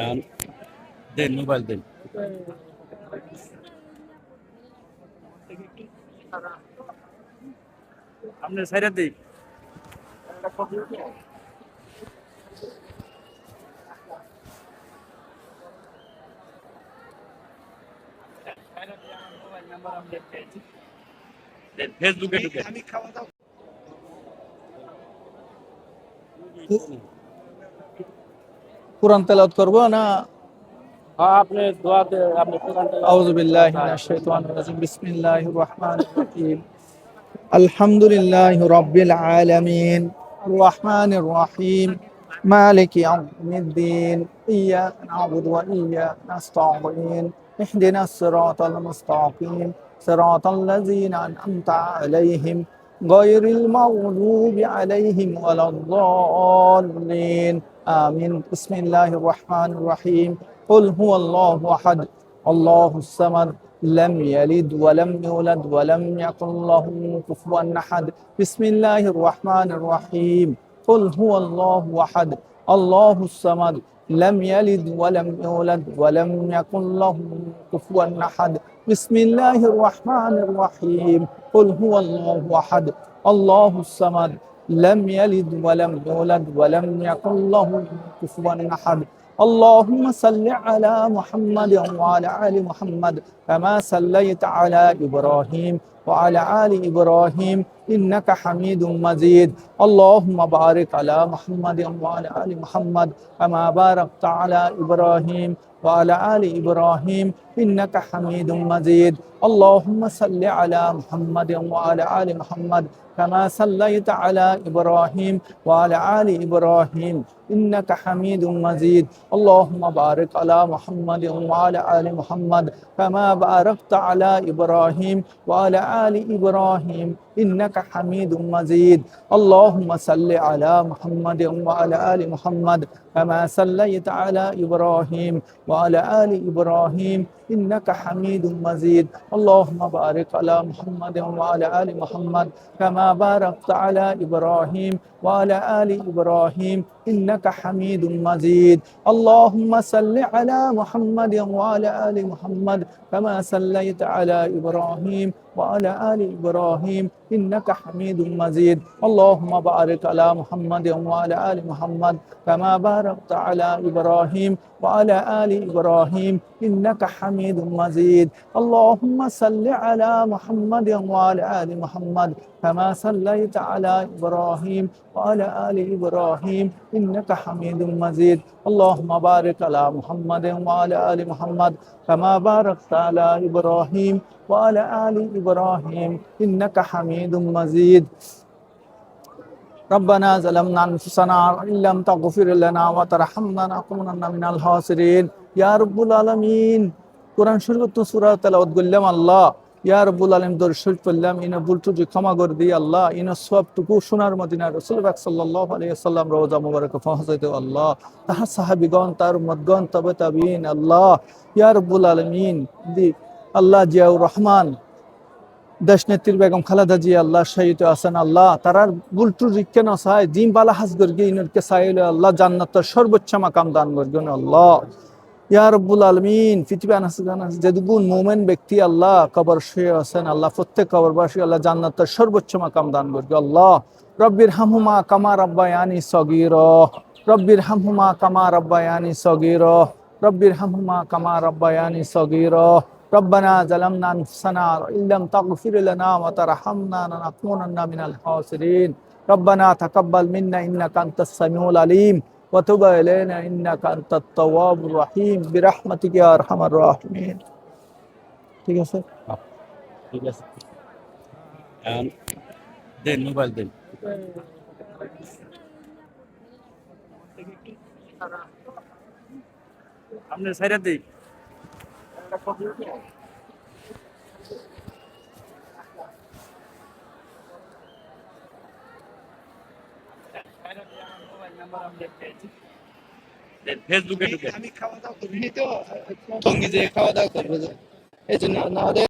এখন দেন মোবাইল দেন। আপনার সাইডে দিই। ফেসবুকে ঢুকে কোরআন তেলাওয়াত করব না? হ্যাঁ, আপনি দোয়াতে আপনি কোরআন তেলাওয়াত আউযু বিল্লাহি মিনাশ শাইতানির রাজিম। বিসমিল্লাহির রহমানির রহিম। আলহামদুলিল্লাহি রাব্বিল আলামিন। আর রহমানির রহিম। মালিকি ইয়াউমিদ্দিন। ইয়্যাকা না'বুদু ওয়া ইয়্যাকা নাস্তাঈন। ইহদিনাস সিরাতাল মুস্তাকিম। সিরাতাল লাযীনা আন'আমতা আলাইহিম গায়রিল মাগদুবি আলাইহিম ওয়ালাদ-দাল্লিন। আমিন। বিসমিল্লাহির রহমানির রহিম। কুল হুয়াল্লাহু আহাদ, আল্লাহুস সামাদ, لم يلد ولم يولد ولم يكن له كفوا أحد. بسم الله الرحمن الرحيم. قل هو الله أحد، الله الصمد، لم يلد ولم يولد ولم يكن له كفوا أحد. بسم الله الرحمن الرحيم. قل هو الله أحد، الله الصمد، لم يلد ولم يولد ولم يكن له كفوا أحد. اللهم صل على محمد وعلى آل محمد كما صليت على إبراهيم وعلى آل إبراهيم إنك حميد مجيد. اللهم بارك على محمد وعلى آل محمد كما باركت على إبراهيم وعلى آل إبراهيم إنك حميد مجيد. اللهم صل على محمد وعلى آل محمد كما صليت على إبراهيم وعلى آل إبراهيم إنك حميد مجيد. اللهم بارك على محمد وعلى آل محمد كما باركت على إبراهيم وعلى آل إبراهيم إنك حميد مجيد. اللهم صل على محمد وعلى آل محمد كما صليت على إبراهيم وعلى آل إبراهيم إنك حميد مجيد. اللهم بارك على محمد وعلى آل محمد كما باركت على إبراهيم وعلى آل إبراهيم إنك حميد مجيد. اللهم صل على محمد وعلى آل محمد كما صليت على إبراهيم وعلى آل إبراهيم إنك حميد مجيد. اللهم بارك على محمد وعلى آل محمد كما باركت على إبراهيم وعلى آل إبراهيم إنك حميد مجيد. اللهم صل على محمد وعلى آل محمد كما صليت على إبراهيم وعلى آل إبراهيم إنك حميد مجيد. اللهم بارك على محمد وعلى آل محمد كما باركت على إبراهيم وعلى آل إبراهيم إنك حميد مجيد. ربنا ظلمنا أنفسنا وإن لم تغفر لنا وترحمنا لنكونن من الخاسرين. يا رب العالمين. কোরআন শরীফ তো সূরা তেলাওয়াত করলাম আল্লাহ। ইয়া রব্বুল আলামিন দরুদ শরীফ পড়লাম, ইনা ভুলটুজি ক্ষমা করে দিই আল্লাহ। ইনা সবটুকু সোনার মদিনা রাসূল পাক সাল্লাল্লাহু আলাইহি ওয়াসাল্লাম রওজা মুবারকে পৌঁছাইতে আল্লাহ। তাহার সাহাবীগণ, তার উম্মতগণ, তবে তাবিঈন আল্লাহ। ইয়া রব্বুল আলামিন দি আল্লাহ জিয়াউর রহমান দেশনেত্রী বেগম খালেদা জিয়া আল্লাহ শহীদ আছেন আল্লাহ। তারার বুলটু রিক্কে নসায় জিম বালা হাজ গর্গে ইনরকে সাইলে আল্লাহ জান্নাতের সর্বোচ্চ মাকাম দান করবেন আল্লাহ। ইয়া রব্বুল আলমিন পৃথিবী যেদুগুন মোমেন ব্যক্তি আল্লাহ কবর শুয়ে আছেন আল্লাহ, প্রত্যেক কবরবাসী আল্লাহ জান্নাতের সর্বোচ্চ মাকাম দান করবে আল্লাহ। রব্বির হামহুমা কামা রাব্বায়ানি সগীরা, রব্বির হামহুমা কামা রাব্বায়ানি সগীরা, রব্বির হামহুমা কামা রাব্বায়ানি সগীরা। ربنا ظلمنا أنفسنا وإن لم تغفر لنا وترحمنا لنكونن من الخاسرين. ربنا تقبل منا إنك أنت السميع العليم وتب إلينا إنك أنت التواب الرحيم برحمتك يا أرحم الراحمين. ঠিক আছে? ঠিক আছে। এখন দেন মোবাইল দেন। আপনার সাইডে দিই। ফেসবুকে ঢুকে আমি খাওয়া দাওয়া করিনি তো, টঙ্গী যে খাওয়া দাওয়া করবো, এই জন্য